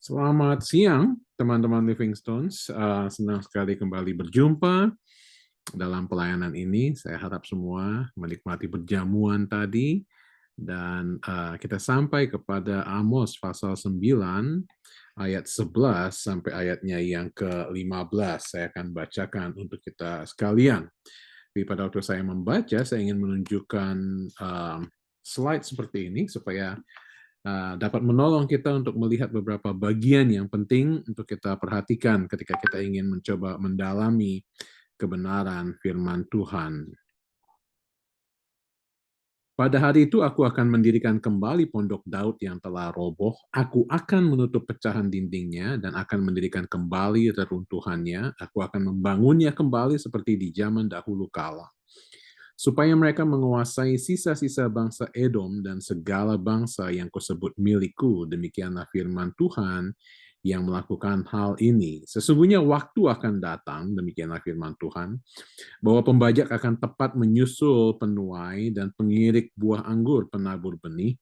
Selamat siang, teman-teman Livingstones. Senang sekali kembali berjumpa dalam pelayanan ini. Saya harap semua menikmati perjamuan tadi. Dan kita sampai kepada Amos pasal 9, ayat 11 sampai ayatnya yang ke-15. Saya akan bacakan untuk kita sekalian. Tapi pada waktu saya membaca, saya ingin menunjukkan slide seperti ini supaya dapat menolong kita untuk melihat beberapa bagian yang penting untuk kita perhatikan ketika kita ingin mencoba mendalami kebenaran firman Tuhan. Pada hari itu aku akan mendirikan kembali pondok Daud yang telah roboh. Aku akan menutup pecahan dindingnya dan akan mendirikan kembali reruntuhannya. Aku akan membangunnya kembali seperti di zaman dahulu kala, supaya mereka menguasai sisa-sisa bangsa Edom dan segala bangsa yang kusebut milikku. Demikianlah firman Tuhan yang melakukan hal ini. Sesungguhnya waktu akan datang, demikianlah firman Tuhan, bahwa pembajak akan tepat menyusul penuai dan pengirik buah anggur penabur benih.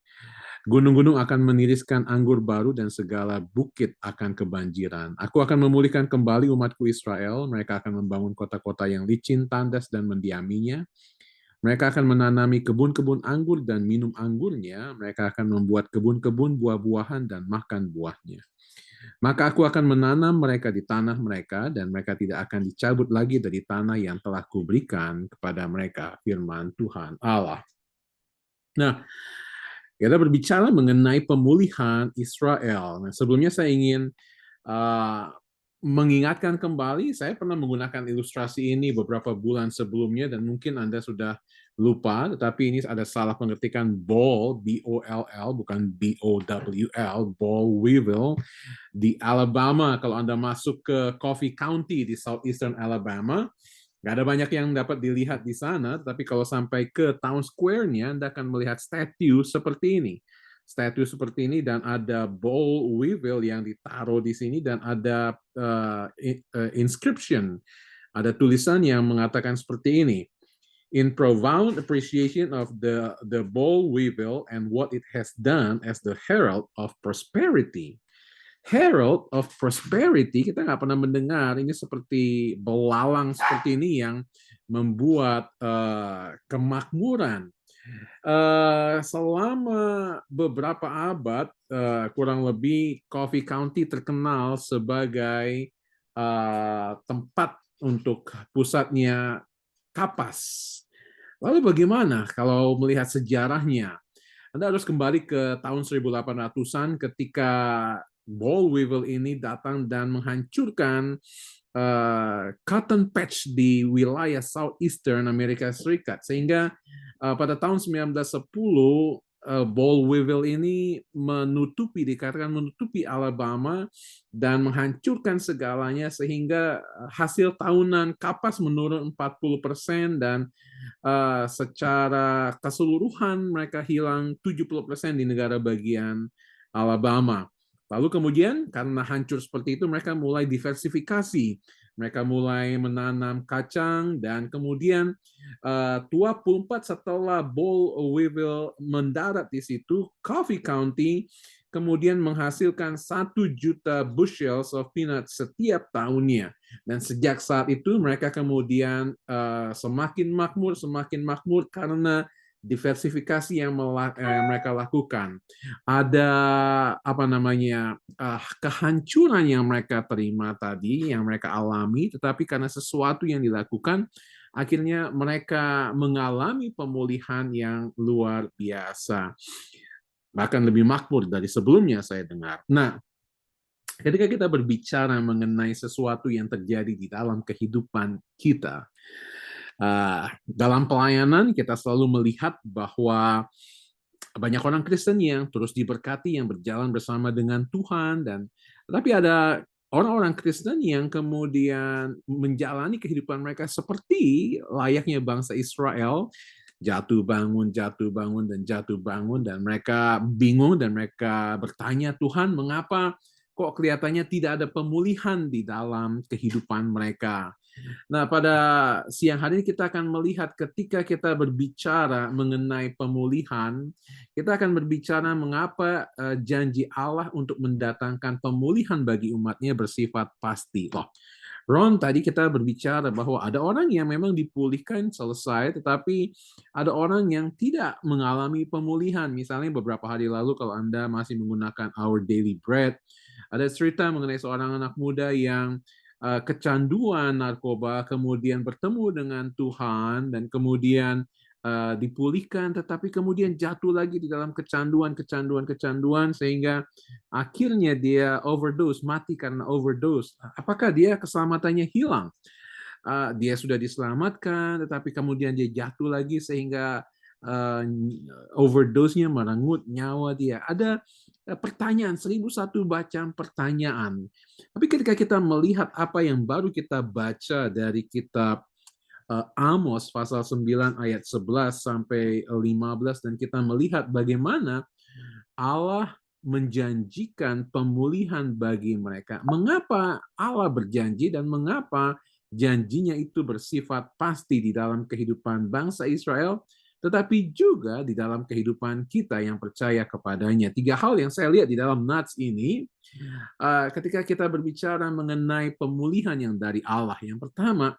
Gunung-gunung akan meniriskan anggur baru dan segala bukit akan kebanjiran. Aku akan memulihkan kembali umatku Israel. Mereka akan membangun kota-kota yang licin, tandas, dan mendiaminya. Mereka akan menanami kebun-kebun anggur dan minum anggurnya. Mereka akan membuat kebun-kebun buah-buahan dan makan buahnya. Maka aku akan menanam mereka di tanah mereka, dan mereka tidak akan dicabut lagi dari tanah yang telah kuberikan kepada mereka, firman Tuhan Allah. Nah, kita berbicara mengenai pemulihan Israel. Nah, sebelumnya saya ingin uh, mengingatkan kembali, saya pernah menggunakan ilustrasi ini beberapa bulan sebelumnya, dan mungkin Anda sudah lupa, tetapi ini ada salah pengertikan ball, B-O-L-L, bukan B-O-W-L, ball weevil, di Alabama. Kalau Anda masuk ke Coffee County di Southeastern Alabama, nggak ada banyak yang dapat dilihat di sana, tapi kalau sampai ke Town Square-nya, Anda akan melihat statue seperti ini. Statue seperti ini, dan ada boll weevil yang ditaruh di sini, dan ada inscription, ada tulisan yang mengatakan seperti ini. In profound appreciation of the boll weevil and what it has done as the herald of prosperity. Herald of Prosperity, kita nggak pernah mendengar ini seperti belalang seperti ini yang membuat kemakmuran. Selama beberapa abad, kurang lebih Coffee County terkenal sebagai tempat untuk pusatnya kapas. Lalu bagaimana kalau melihat sejarahnya? Anda harus kembali ke tahun 1800-an ketika boll weevil ini datang dan menghancurkan cotton patch di wilayah Southeastern Amerika Serikat. Sehingga pada tahun 1910, boll weevil ini dikatakan menutupi Alabama dan menghancurkan segalanya, sehingga hasil tahunan kapas menurun 40%, dan secara keseluruhan mereka hilang 70% di negara bagian Alabama. Lalu kemudian karena hancur seperti itu, mereka mulai diversifikasi. Mereka mulai menanam kacang, dan kemudian 24 setelah boll weevil mendarat di situ, Coffee County kemudian menghasilkan 1 juta bushels of peanuts setiap tahunnya. Dan sejak saat itu mereka kemudian semakin makmur karena diversifikasi yang mereka lakukan. Ada kehancuran yang mereka terima tadi, yang mereka alami, tetapi karena sesuatu yang dilakukan, akhirnya mereka mengalami pemulihan yang luar biasa, bahkan lebih makmur dari sebelumnya, saya dengar. Nah, ketika kita berbicara mengenai sesuatu yang terjadi di dalam kehidupan kita, dalam pelayanan kita selalu melihat bahwa banyak orang Kristen yang terus diberkati, yang berjalan bersama dengan Tuhan, dan tapi ada orang-orang Kristen yang kemudian menjalani kehidupan mereka seperti layaknya bangsa Israel, jatuh bangun, dan jatuh bangun, dan mereka bingung, dan mereka bertanya, Tuhan, mengapa kok kelihatannya tidak ada pemulihan di dalam kehidupan mereka? Nah, pada siang hari ini kita akan melihat ketika kita berbicara mengenai pemulihan, kita akan berbicara mengapa janji Allah untuk mendatangkan pemulihan bagi umatnya bersifat pasti. Loh, Ron, tadi kita berbicara bahwa ada orang yang memang dipulihkan selesai, tetapi ada orang yang tidak mengalami pemulihan. Misalnya beberapa hari lalu kalau Anda masih menggunakan Our Daily Bread, ada cerita mengenai seorang anak muda yang kecanduan narkoba, kemudian bertemu dengan Tuhan, dan kemudian dipulihkan, tetapi kemudian jatuh lagi di dalam kecanduan, sehingga akhirnya dia overdose, mati karena overdose. Apakah dia keselamatannya hilang? Dia sudah diselamatkan, tetapi kemudian dia jatuh lagi sehingga uh, overdose-nya merenggut nyawa dia. Ada pertanyaan, 1001 bacaan pertanyaan. Tapi ketika kita melihat apa yang baru kita baca dari kitab Amos pasal 9 ayat 11 sampai 15, dan kita melihat bagaimana Allah menjanjikan pemulihan bagi mereka. Mengapa Allah berjanji dan mengapa janjinya itu bersifat pasti di dalam kehidupan bangsa Israel, tetapi juga di dalam kehidupan kita yang percaya kepadanya. Tiga hal yang saya lihat di dalam nats ini, ketika kita berbicara mengenai pemulihan yang dari Allah. Yang pertama,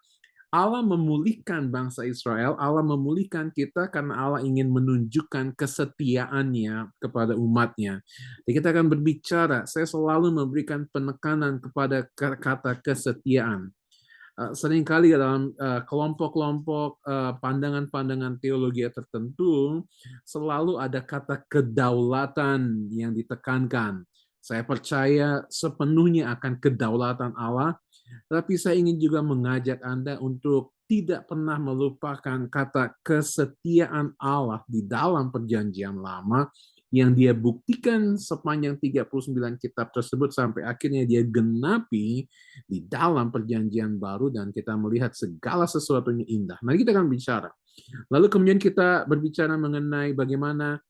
Allah memulihkan bangsa Israel, Allah memulihkan kita karena Allah ingin menunjukkan kesetiaannya kepada umatnya. Jadi kita akan berbicara, saya selalu memberikan penekanan kepada kata kesetiaan. Seringkali dalam kelompok-kelompok pandangan-pandangan teologi tertentu, selalu ada kata kedaulatan yang ditekankan. Saya percaya sepenuhnya akan kedaulatan Allah, tapi saya ingin juga mengajak Anda untuk tidak pernah melupakan kata kesetiaan Allah di dalam perjanjian lama yang dia buktikan sepanjang 39 kitab tersebut sampai akhirnya dia genapi di dalam perjanjian baru, dan kita melihat segala sesuatunya indah. Mari kita akan bicara. Lalu kemudian kita berbicara mengenai bagaimana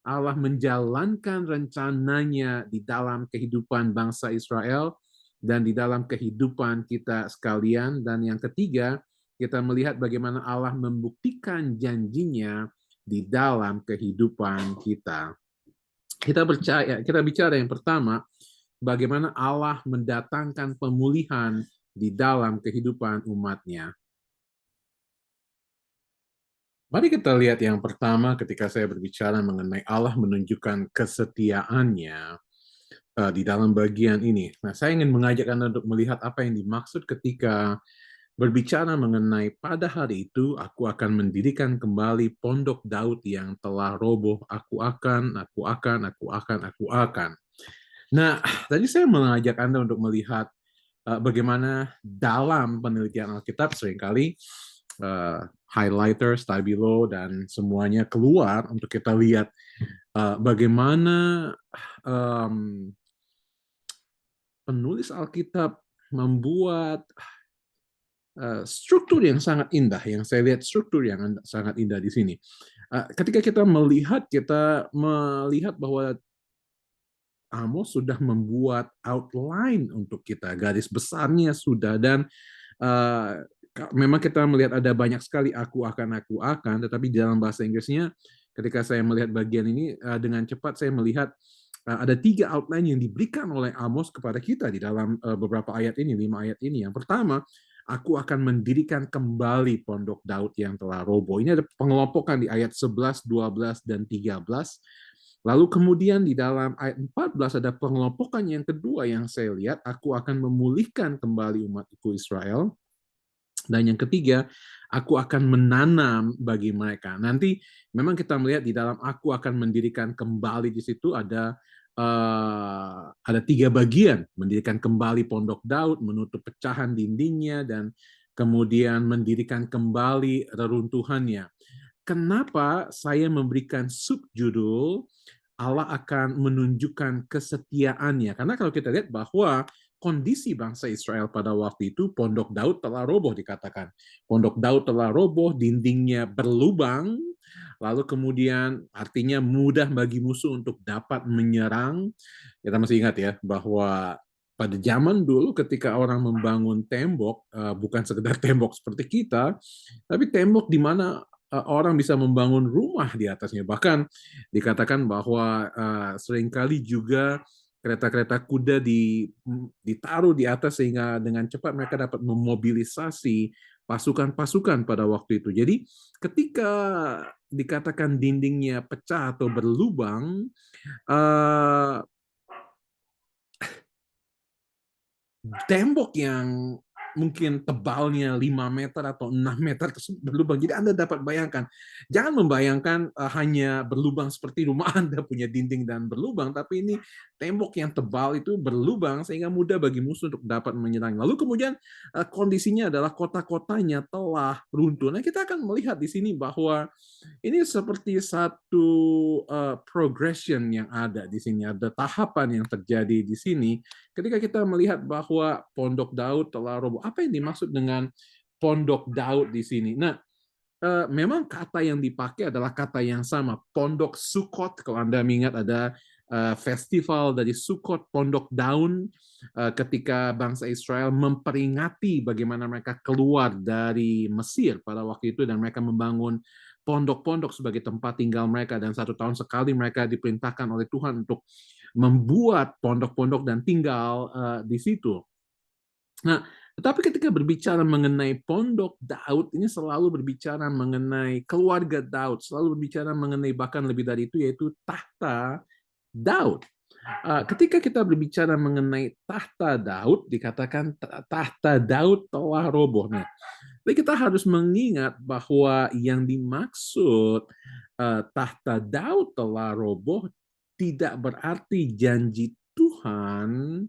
Allah menjalankan rencananya di dalam kehidupan bangsa Israel dan di dalam kehidupan kita sekalian. Dan yang ketiga, kita melihat bagaimana Allah membuktikan janjinya di dalam kehidupan kita. Kita bicara yang pertama, bagaimana Allah mendatangkan pemulihan di dalam kehidupan umatnya. Mari kita lihat yang pertama ketika saya berbicara mengenai Allah menunjukkan kesetiaannya di dalam bagian ini. Nah, saya ingin mengajak Anda untuk melihat apa yang dimaksud ketika berbicara mengenai pada hari itu aku akan mendirikan kembali pondok Daud yang telah roboh. Aku akan. Nah, tadi saya mengajak Anda untuk melihat bagaimana dalam penelitian Alkitab seringkali highlighter, stabilo, dan semuanya keluar untuk kita lihat bagaimana penulis Alkitab membuat struktur yang sangat indah, yang saya lihat struktur yang sangat indah di sini. Ketika kita melihat bahwa Amos sudah membuat outline untuk kita, garis besarnya sudah, dan memang kita melihat ada banyak sekali aku akan, tetapi di dalam bahasa Inggrisnya, ketika saya melihat bagian ini dengan cepat, saya melihat ada 3 outline yang diberikan oleh Amos kepada kita di dalam beberapa ayat ini, 5 ayat ini. Yang pertama, aku akan mendirikan kembali pondok Daud yang telah roboh. Ini ada pengelompokan di ayat 11, 12, dan 13. Lalu kemudian di dalam ayat 14 ada pengelompokan yang kedua yang saya lihat, aku akan memulihkan kembali umatku Israel. Dan yang ketiga, aku akan menanam bagi mereka. Nanti memang kita melihat di dalam aku akan mendirikan kembali, di situ ada 3 bagian. Mendirikan kembali pondok Daud, menutup pecahan dindingnya, dan kemudian mendirikan kembali reruntuhannya. Kenapa saya memberikan subjudul Allah akan menunjukkan kesetiaannya? Karena kalau kita lihat bahwa kondisi bangsa Israel pada waktu itu, pondok Daud telah roboh dikatakan. Pondok Daud telah roboh, dindingnya berlubang, lalu kemudian artinya mudah bagi musuh untuk dapat menyerang. Kita masih ingat ya bahwa pada zaman dulu ketika orang membangun tembok, bukan sekedar tembok seperti kita, tapi tembok di mana orang bisa membangun rumah di atasnya. Bahkan dikatakan bahwa seringkali juga kereta-kereta kuda ditaruh di atas sehingga dengan cepat mereka dapat memobilisasi pasukan-pasukan pada waktu itu. Jadi ketika dikatakan dindingnya pecah atau berlubang, eh, tembok yang mungkin tebalnya 5 meter atau 6 meter tersebut berlubang. Jadi Anda dapat bayangkan, jangan membayangkan hanya berlubang seperti rumah Anda punya dinding dan berlubang, tapi ini tembok yang tebal itu berlubang sehingga mudah bagi musuh untuk dapat menyerang. Lalu kemudian kondisinya adalah kota-kotanya telah runtuh. Nah, kita akan melihat di sini bahwa ini seperti satu progression yang ada di sini, ada tahapan yang terjadi di sini. Ketika kita melihat bahwa Pondok Daud telah roboh, apa yang dimaksud dengan Pondok Daud di sini? Nah, memang kata yang dipakai adalah kata yang sama, Pondok Sukot. Kalau Anda mengingat ada festival dari Sukot, Pondok Daun, ketika bangsa Israel memperingati bagaimana mereka keluar dari Mesir pada waktu itu dan mereka membangun pondok-pondok sebagai tempat tinggal mereka, dan 1 tahun sekali mereka diperintahkan oleh Tuhan untuk membuat pondok-pondok dan tinggal di situ. Nah, tetapi ketika berbicara mengenai Pondok Daud, ini selalu berbicara mengenai keluarga Daud, selalu berbicara mengenai bahkan lebih dari itu, yaitu tahta Daud. Ketika kita berbicara mengenai tahta Daud, dikatakan tahta Daud telah roboh. Nah, tapi kita harus mengingat bahwa yang dimaksud tahta Daud telah roboh tidak berarti janji Tuhan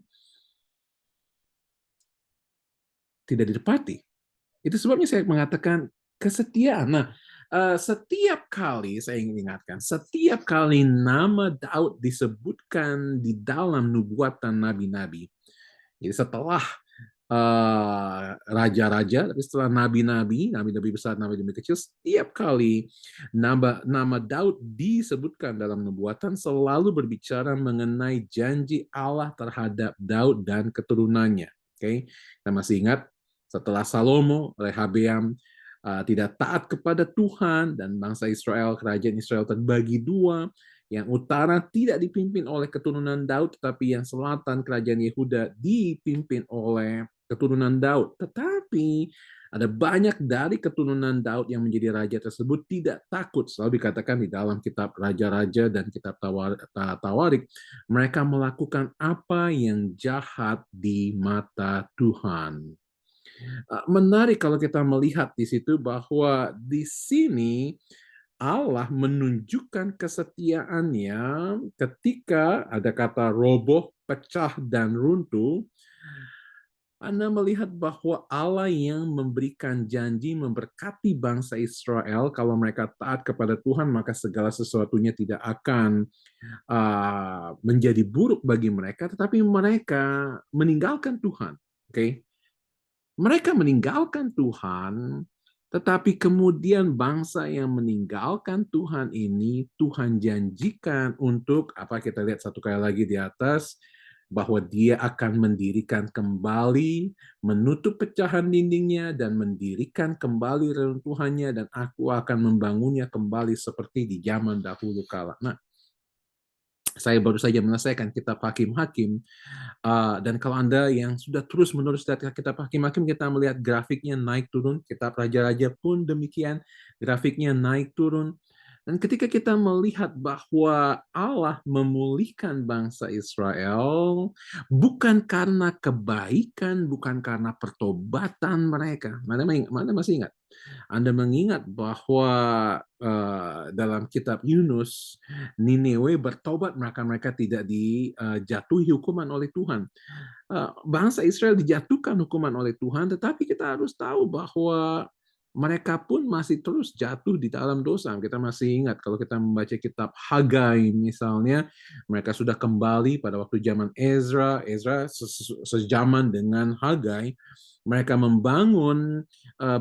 tidak ditepati. Itu sebabnya saya mengatakan kesetiaan. Nah, setiap kali saya ingin ingatkan, setiap kali nama Daud disebutkan di dalam nubuatan nabi-nabi, jadi setelah raja-raja, tapi setelah nabi-nabi, nabi-nabi besar, nabi-nabi kecil, setiap kali nama Daud disebutkan dalam nubuatan selalu berbicara mengenai janji Allah terhadap Daud dan keturunannya. Oke, kita masih ingat setelah Salomo, Rehabeam tidak taat kepada Tuhan dan bangsa Israel, kerajaan Israel terbagi dua. Yang utara tidak dipimpin oleh keturunan Daud, tetapi yang selatan kerajaan Yehuda dipimpin oleh keturunan Daud. Tetapi ada banyak dari keturunan Daud yang menjadi raja tersebut tidak takut. Selalu dikatakan di dalam kitab Raja-Raja dan kitab Tawarik, mereka melakukan apa yang jahat di mata Tuhan. Menarik kalau kita melihat di situ bahwa di sini Allah menunjukkan kesetiaannya ketika ada kata roboh, pecah, dan runtuh. Anda melihat bahwa Allah yang memberikan janji memberkati bangsa Israel, kalau mereka taat kepada Tuhan, maka segala sesuatunya tidak akan menjadi buruk bagi mereka, tetapi mereka meninggalkan Tuhan. Oke? Mereka meninggalkan Tuhan, tetapi kemudian bangsa yang meninggalkan Tuhan ini, Tuhan janjikan untuk, apa kita lihat satu kali lagi di atas, bahwa dia akan mendirikan kembali, menutup pecahan dindingnya, dan mendirikan kembali reruntuhannya, dan aku akan membangunnya kembali seperti di zaman dahulu kala. Nah, saya baru saja menyelesaikan kitab Hakim-Hakim, dan kalau Anda yang sudah terus-menerus lihat kitab Hakim-Hakim, kita melihat grafiknya naik turun, kitab Raja-Raja pun demikian, grafiknya naik turun. Dan ketika kita melihat bahwa Allah memulihkan bangsa Israel bukan karena kebaikan, bukan karena pertobatan mereka. Mana masih ingat? Anda mengingat bahwa dalam kitab Yunus, Nineveh bertobat, maka mereka tidak dijatuhi hukuman oleh Tuhan. Bangsa Israel dijatuhkan hukuman oleh Tuhan, tetapi kita harus tahu bahwa mereka pun masih terus jatuh di dalam dosa. Kita masih ingat kalau kita membaca kitab Hagai misalnya, mereka sudah kembali pada waktu zaman Ezra sejaman dengan Hagai, mereka membangun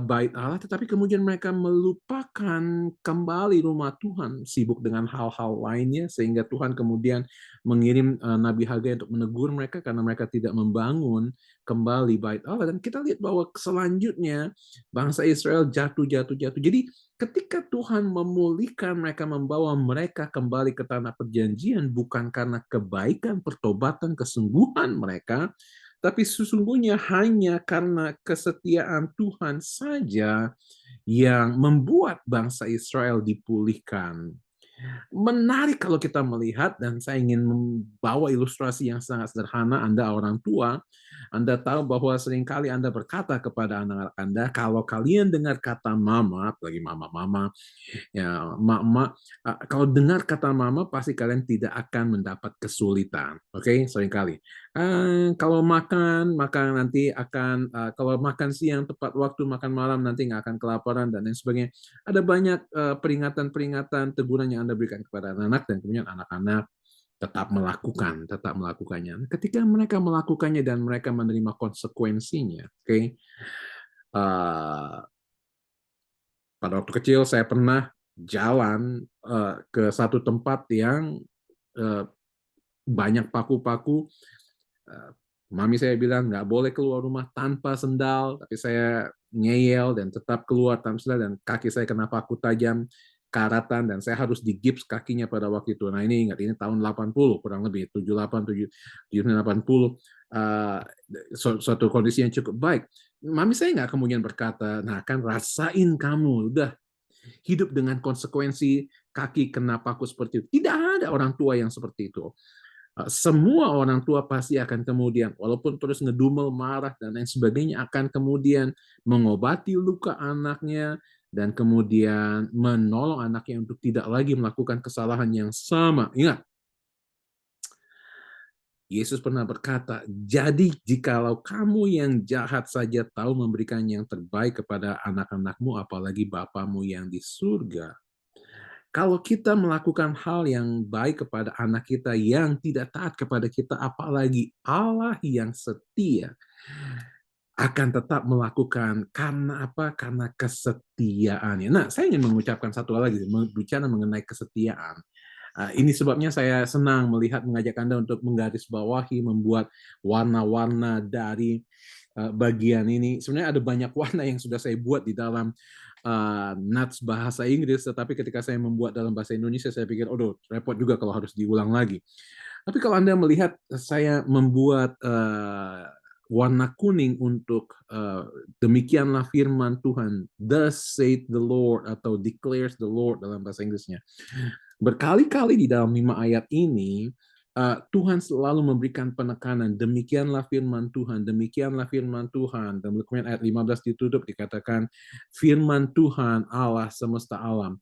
bait Allah, tetapi kemudian mereka melupakan kembali rumah Tuhan, sibuk dengan hal-hal lainnya, sehingga Tuhan kemudian mengirim Nabi Hagai untuk menegur mereka karena mereka tidak membangun kembali bait Allah. Dan kita lihat bahwa selanjutnya bangsa Israel jatuh. Jadi ketika Tuhan memulihkan mereka, membawa mereka kembali ke tanah perjanjian, bukan karena kebaikan, pertobatan, kesungguhan mereka, tapi sesungguhnya hanya karena kesetiaan Tuhan saja yang membuat bangsa Israel dipulihkan. Menarik kalau kita melihat, dan saya ingin membawa ilustrasi yang sangat sederhana. Anda orang tua, Anda tahu bahwa seringkali Anda berkata kepada anak-anak Anda, kalau kalian dengar kata mama, apalagi mama-mama, ya, mak-mak, kalau dengar kata mama pasti kalian tidak akan mendapat kesulitan. Oke, seringkali. Kalau makan nanti akan, kalau makan siang tepat waktu, makan malam nanti nggak akan kelaparan dan lain sebagainya. Ada banyak peringatan-peringatan, teguran yang Anda berikan kepada anak-anak, dan kemudian anak-anak tetap melakukannya. Ketika mereka melakukannya dan mereka menerima konsekuensinya, oke, pada waktu kecil saya pernah jalan ke satu tempat yang banyak paku-paku. Mami saya bilang nggak boleh keluar rumah tanpa sendal, tapi saya ngeyel dan tetap keluar tanpa sendal, dan kaki saya kena paku tajam, karatan, dan saya harus digips kakinya pada waktu itu. Nah ini ingat, ini tahun 80, kurang lebih 78, 80. Suatu kondisi yang cukup baik. Mami saya nggak kemudian berkata, nah kan rasain kamu, udah hidup dengan konsekuensi kaki kena paku seperti itu. Tidak ada orang tua yang seperti itu. Semua orang tua pasti akan kemudian, walaupun terus ngedumel, marah, dan lain sebagainya, akan kemudian mengobati luka anaknya, dan kemudian menolong anaknya untuk tidak lagi melakukan kesalahan yang sama. Ingat, Yesus pernah berkata, jadi jikalau kamu yang jahat saja tahu memberikan yang terbaik kepada anak-anakmu, apalagi Bapamu yang di surga. Kalau kita melakukan hal yang baik kepada anak kita yang tidak taat kepada kita, apalagi Allah yang setia, akan tetap melakukan. Karena apa? Karena kesetiaannya. Nah, saya ingin mengucapkan satu hal lagi, bicara mengenai kesetiaan. Ini sebabnya saya senang mengajak Anda untuk menggarisbawahi, membuat warna-warna dari bagian ini. Sebenarnya ada banyak warna yang sudah saya buat di dalam nats bahasa Inggris, tetapi ketika saya membuat dalam bahasa Indonesia, saya pikir, aduh, repot juga kalau harus diulang lagi. Tapi kalau Anda melihat saya membuat warna kuning untuk demikianlah firman Tuhan, thus saith the Lord, atau declares the Lord dalam bahasa Inggrisnya. Berkali-kali di dalam 5 ayat ini, Tuhan selalu memberikan penekanan, demikianlah firman Tuhan, demikianlah firman Tuhan. Dan kemudian ayat 15 ditutup, dikatakan, firman Tuhan Allah semesta alam.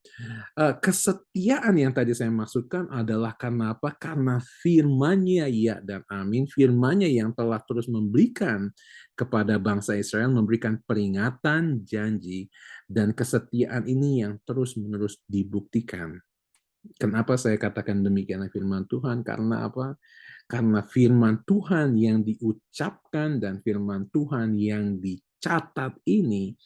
Kesetiaan yang tadi saya maksudkan adalah karena apa? Karena firman-Nya ya dan amin, firman-Nya yang telah terus memberikan kepada bangsa Israel, memberikan peringatan, janji, dan kesetiaan ini yang terus-menerus dibuktikan. Kenapa saya katakan demikian firman Tuhan? Karena apa? Karena firman Tuhan yang diucapkan dan firman Tuhan yang dicatat ini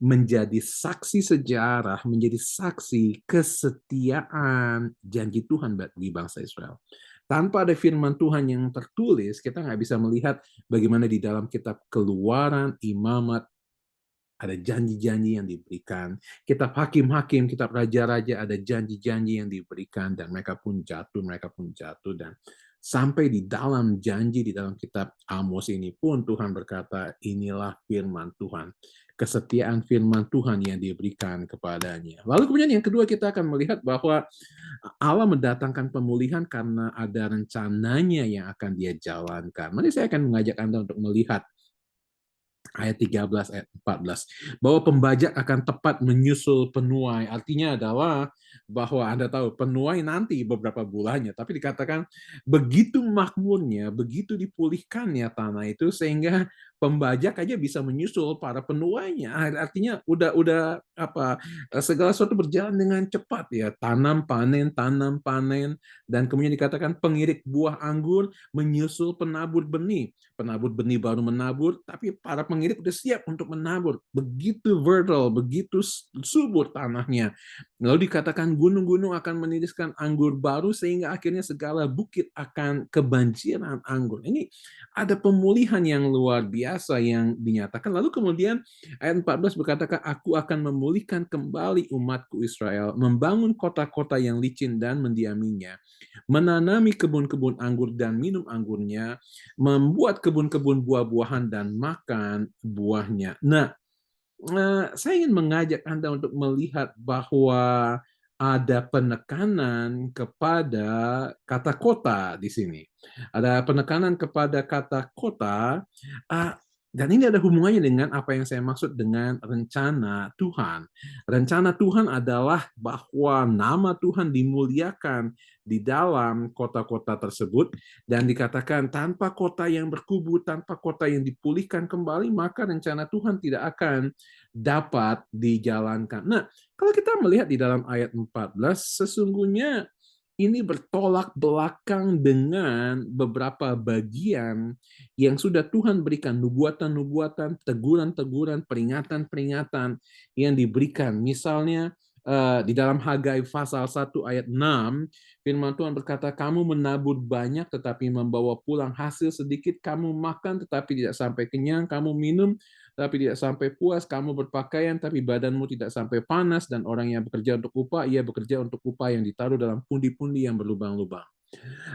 menjadi saksi sejarah, menjadi saksi kesetiaan janji Tuhan bagi bangsa Israel. Tanpa ada firman Tuhan yang tertulis, kita nggak bisa melihat bagaimana di dalam kitab Keluaran, Imamat, ada janji-janji yang diberikan. Kitab Hakim-Hakim, kitab Raja-Raja, ada janji-janji yang diberikan, dan mereka pun jatuh, dan sampai di dalam janji di dalam kitab Amos ini pun Tuhan berkata, inilah firman Tuhan. Kesetiaan firman Tuhan yang diberikan kepadanya. Lalu kemudian yang kedua, kita akan melihat bahwa Allah mendatangkan pemulihan karena ada rencananya yang akan dia jalankan. Mari saya akan mengajak Anda untuk melihat ayat 13, ayat 14. Bahwa pembajak akan tepat menyusul penuai. Artinya adalah bahwa Anda tahu, penuai nanti beberapa bulannya. Tapi dikatakan begitu makmurnya, begitu dipulihkannya tanah itu, sehingga pembajak aja bisa menyusul para penuainya. Artinya udah segala sesuatu berjalan dengan cepat ya, tanam panen, dan kemudian dikatakan pengirik buah anggur menyusul penabur benih baru menabur, tapi para pengirik sudah siap untuk menabur, begitu fertile, begitu subur tanahnya. Lalu dikatakan gunung-gunung akan meniriskan anggur baru sehingga akhirnya segala bukit akan kebanjiran anggur. Ini ada pemulihan yang luar biasa yang dinyatakan. Lalu kemudian ayat 14 berkatakan, aku akan memulihkan kembali umatku Israel, membangun kota-kota yang licin dan mendiaminya, menanami kebun-kebun anggur dan minum anggurnya, membuat kebun-kebun buah-buahan dan makan buahnya. Nah, saya ingin mengajak Anda untuk melihat bahwa ada penekanan kepada kata kota di sini. Ada penekanan kepada kata kota, dan ini ada hubungannya dengan apa yang saya maksud dengan rencana Tuhan. Rencana Tuhan adalah bahwa nama Tuhan dimuliakan di dalam kota-kota tersebut, dan dikatakan tanpa kota yang berkubu, tanpa kota yang dipulihkan kembali, maka rencana Tuhan tidak akan dapat dijalankan. Nah, kalau kita melihat di dalam ayat 14, sesungguhnya ini bertolak belakang dengan beberapa bagian yang sudah Tuhan berikan, nubuatan-nubuatan, teguran-teguran, peringatan-peringatan yang diberikan. Misalnya di dalam Hagai pasal 1 ayat 6, firman Tuhan berkata, kamu menabur banyak tetapi membawa pulang hasil sedikit, kamu makan tetapi tidak sampai kenyang, kamu minum tapi tidak sampai puas, kamu berpakaian tapi badanmu tidak sampai panas, dan orang yang bekerja untuk upah, ia bekerja untuk upah yang ditaruh dalam pundi-pundi yang berlubang-lubang.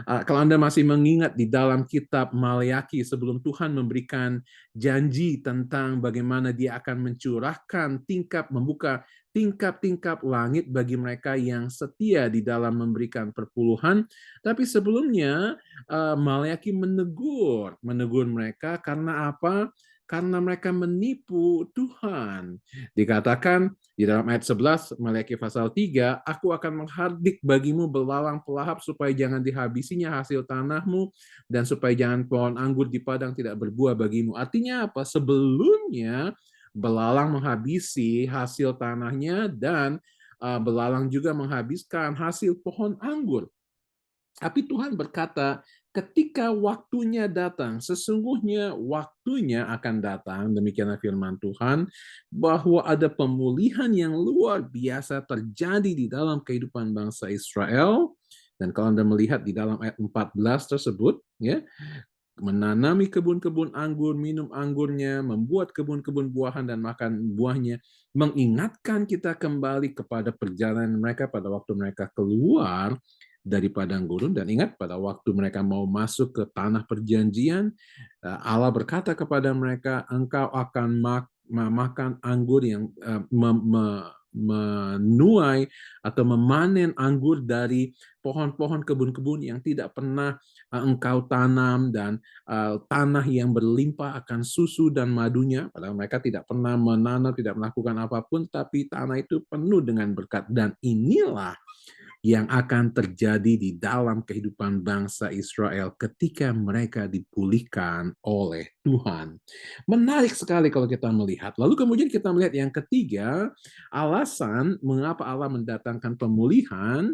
Kalau Anda masih mengingat di dalam kitab Maleakhi, sebelum Tuhan memberikan janji tentang bagaimana dia akan mencurahkan membuka tingkap-tingkap langit bagi mereka yang setia di dalam memberikan perpuluhan, tapi sebelumnya Maleakhi menegur mereka karena apa? Karena mereka menipu Tuhan. Dikatakan di dalam ayat 11, Maleakhi pasal 3, aku akan menghardik bagimu belalang pelahap supaya jangan dihabisinya hasil tanahmu, dan supaya jangan pohon anggur di padang tidak berbuah bagimu. Artinya apa? Sebelumnya belalang menghabisi hasil tanahnya, dan belalang juga menghabiskan hasil pohon anggur. Tapi Tuhan berkata, ketika waktunya datang, sesungguhnya waktunya akan datang, demikianlah firman Tuhan, bahwa ada pemulihan yang luar biasa terjadi di dalam kehidupan bangsa Israel. Dan kalau Anda melihat di dalam ayat 14 tersebut, ya, menanami kebun-kebun anggur, minum anggurnya, membuat kebun-kebun buahan dan makan buahnya, mengingatkan kita kembali kepada perjalanan mereka pada waktu mereka keluar dari padang gurun. Dan ingat, pada waktu mereka mau masuk ke tanah perjanjian, Allah berkata kepada mereka, engkau akan makan anggur yang menuai atau memanen anggur dari pohon-pohon kebun-kebun yang tidak pernah engkau tanam, dan tanah yang berlimpah akan susu dan madunya. Padahal mereka tidak pernah menanam, tidak melakukan apapun, tapi tanah itu penuh dengan berkat. Dan inilah yang akan terjadi di dalam kehidupan bangsa Israel ketika mereka dipulihkan oleh Tuhan. Menarik sekali kalau kita melihat. Lalu kemudian kita melihat yang ketiga, alasan mengapa Allah mendatangkan pemulihan,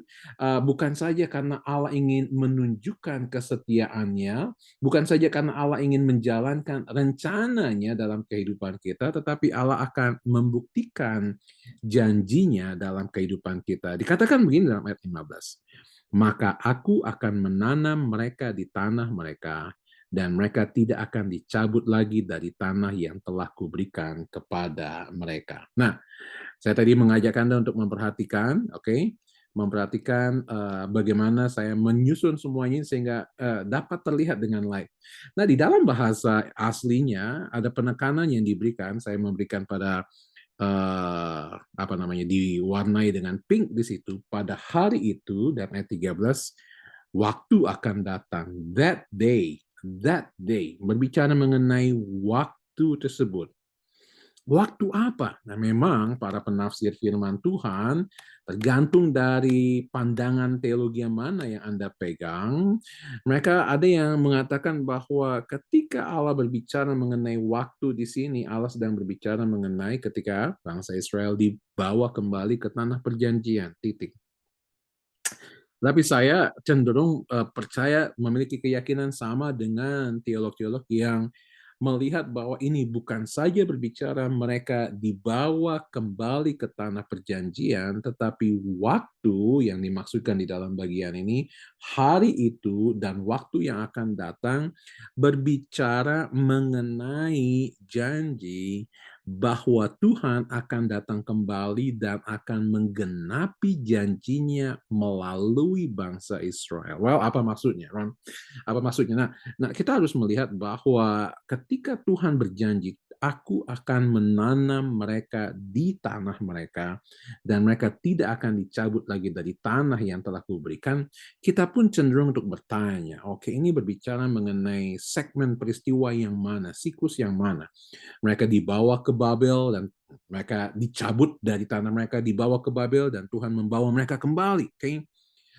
bukan saja karena Allah ingin menunjukkan kesetiaannya, bukan saja karena Allah ingin menjalankan rencananya dalam kehidupan kita, tetapi Allah akan membuktikan janjinya dalam kehidupan kita. Dikatakan begini dalam ayat 15. Maka aku akan menanam mereka di tanah mereka, dan mereka tidak akan dicabut lagi dari tanah yang telah kuberikan kepada mereka. Nah, saya tadi mengajak Anda untuk memperhatikan, oke? Memperhatikan bagaimana saya menyusun semuanya sehingga dapat terlihat dengan live. Nah, di dalam bahasa aslinya ada penekanan yang diberikan, saya memberikan pada diwarnai dengan pink di situ. Pada hari itu, dan ayat 13, waktu akan datang, that day, berbicara mengenai waktu tersebut. Waktu apa? Nah, memang para penafsir firman Tuhan, tergantung dari pandangan teologi yang mana yang Anda pegang, mereka ada yang mengatakan bahwa ketika Allah berbicara mengenai waktu di sini, Allah sedang berbicara mengenai ketika bangsa Israel dibawa kembali ke tanah perjanjian, titik. Tapi saya cenderung percaya memiliki keyakinan sama dengan teolog-teolog yang melihat bahwa ini bukan saja berbicara mereka dibawa kembali ke tanah perjanjian, tetapi waktu yang dimaksudkan di dalam bagian ini, hari itu dan waktu yang akan datang berbicara mengenai janji bahwa Tuhan akan datang kembali dan akan menggenapi janjinya melalui bangsa Israel. Well, apa maksudnya, Ron? Apa maksudnya? Nah, kita harus melihat bahwa ketika Tuhan berjanji, aku akan menanam mereka di tanah mereka, dan mereka tidak akan dicabut lagi dari tanah yang telah kuberikan, kita pun cenderung untuk bertanya, oke, ini berbicara mengenai segmen peristiwa yang mana, siklus yang mana. Mereka dibawa ke Babel dan mereka dicabut dari tanah mereka, dibawa ke Babel dan Tuhan membawa mereka kembali. Okay?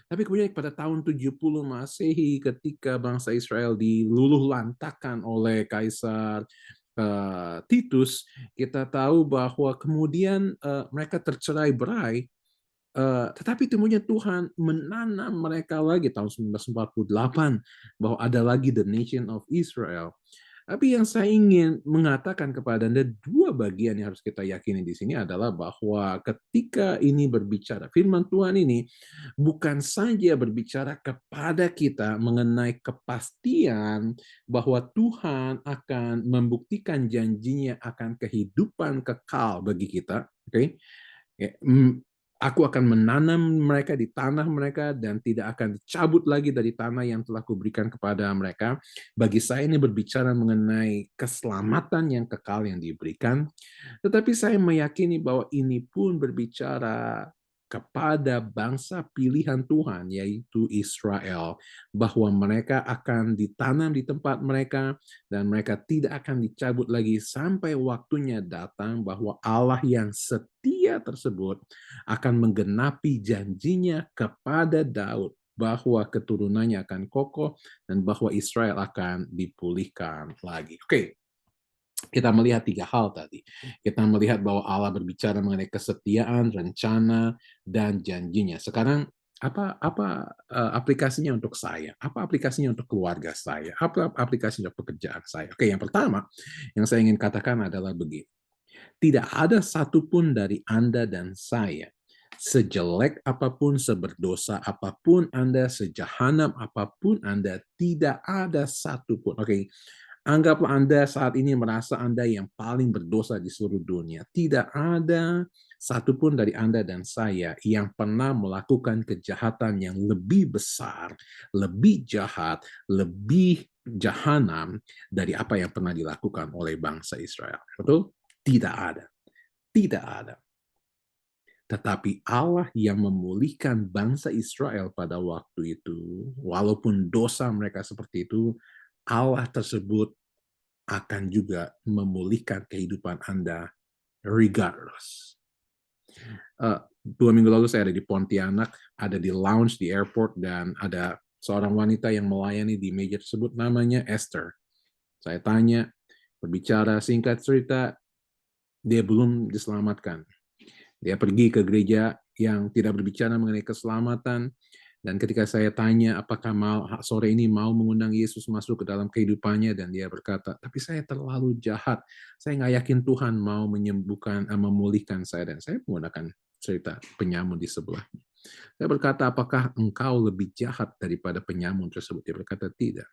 Tapi kemudian pada tahun 70 Masehi ketika bangsa Israel diluluh lantakan oleh Kaisar Titus, kita tahu bahwa kemudian mereka tercerai berai, tetapi kemudian Tuhan menanam mereka lagi tahun 1948 bahwa ada lagi the nation of Israel. Tapi yang saya ingin mengatakan kepada Anda, dua bagian yang harus kita yakini di sini adalah bahwa ketika ini berbicara, firman Tuhan ini bukan saja berbicara kepada kita mengenai kepastian bahwa Tuhan akan membuktikan janjinya akan kehidupan kekal bagi kita, oke? Okay? Aku akan menanam mereka di tanah mereka dan tidak akan dicabut lagi dari tanah yang telah kuberikan kepada mereka. Bagi saya ini berbicara mengenai keselamatan yang kekal yang diberikan. Tetapi saya meyakini bahwa ini pun berbicara kepada bangsa pilihan Tuhan, yaitu Israel, bahwa mereka akan ditanam di tempat mereka dan mereka tidak akan dicabut lagi sampai waktunya datang bahwa Allah yang setia tersebut akan menggenapi janjinya kepada Daud bahwa keturunannya akan kokoh dan bahwa Israel akan dipulihkan lagi. Oke, kita melihat tiga hal tadi. Kita melihat bahwa Allah berbicara mengenai kesetiaan, rencana, dan janjinya. Sekarang apa aplikasinya untuk saya? Apa aplikasinya untuk keluarga saya? Apa aplikasinya untuk pekerjaan saya? Oke, yang pertama yang saya ingin katakan adalah begini. Tidak ada satupun dari Anda dan saya, sejelek apapun, seberdosa apapun Anda, sejahanam apapun Anda, tidak ada satupun. Oke, anggaplah Anda saat ini merasa Anda yang paling berdosa di seluruh dunia. Tidak ada satupun dari Anda dan saya yang pernah melakukan kejahatan yang lebih besar, lebih jahat, lebih jahanam dari apa yang pernah dilakukan oleh bangsa Israel. Betul? Tidak ada. Tidak ada. Tetapi Allah yang memulihkan bangsa Israel pada waktu itu, walaupun dosa mereka seperti itu, Allah tersebut akan juga memulihkan kehidupan Anda regardless. 2 minggu lalu saya ada di Pontianak, ada di lounge di airport, dan ada seorang wanita yang melayani di meja tersebut, namanya Esther. Saya tanya, berbicara singkat cerita, dia belum diselamatkan. Dia pergi ke gereja yang tidak berbicara mengenai keselamatan, dan ketika saya tanya apakah sore ini mau mengundang Yesus masuk ke dalam kehidupannya, dan dia berkata, tapi saya terlalu jahat, saya nggak yakin Tuhan mau menyembuhkan, memulihkan saya, dan saya menggunakan cerita penyamun di sebelahnya. Saya berkata, apakah engkau lebih jahat daripada penyamun tersebut? Dia berkata, tidak.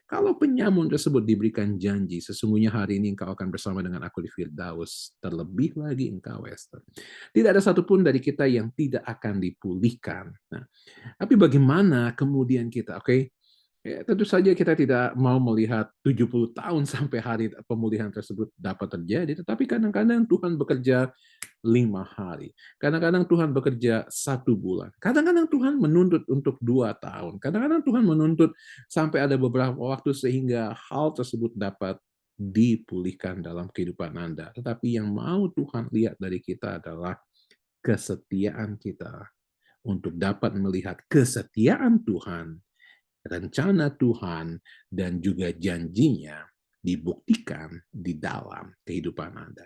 Kalau penyamun tersebut diberikan janji, sesungguhnya hari ini engkau akan bersama dengan aku di Firdaus. Terlebih lagi engkau, Esther. Tidak ada satupun dari kita yang tidak akan dipulihkan. Nah, tapi bagaimana kemudian kita, oke? Ya, tentu saja kita tidak mau melihat 70 tahun sampai hari pemulihan tersebut dapat terjadi, tetapi kadang-kadang Tuhan bekerja 5 hari. Kadang-kadang Tuhan bekerja 1 bulan. Kadang-kadang Tuhan menuntut untuk 2 tahun. Kadang-kadang Tuhan menuntut sampai ada beberapa waktu sehingga hal tersebut dapat dipulihkan dalam kehidupan Anda. Tetapi yang mau Tuhan lihat dari kita adalah kesetiaan kita untuk dapat melihat kesetiaan Tuhan, rencana Tuhan, dan juga janjinya dibuktikan di dalam kehidupan Anda.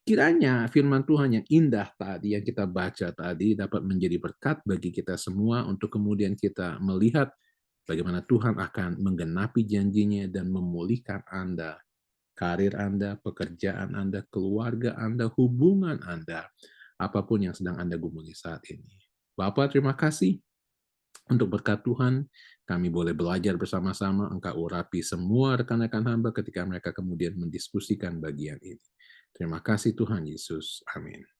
Kiranya firman Tuhan yang indah tadi, yang kita baca tadi, dapat menjadi berkat bagi kita semua untuk kemudian kita melihat bagaimana Tuhan akan menggenapi janjinya dan memulihkan Anda, karir Anda, pekerjaan Anda, keluarga Anda, hubungan Anda, apapun yang sedang Anda gumuli saat ini. Bapak, terima kasih untuk berkat Tuhan, kami boleh belajar bersama-sama, Engkau urapi semua rekan-rekan hamba ketika mereka kemudian mendiskusikan bagian ini. Terima kasih Tuhan Yesus. Amin.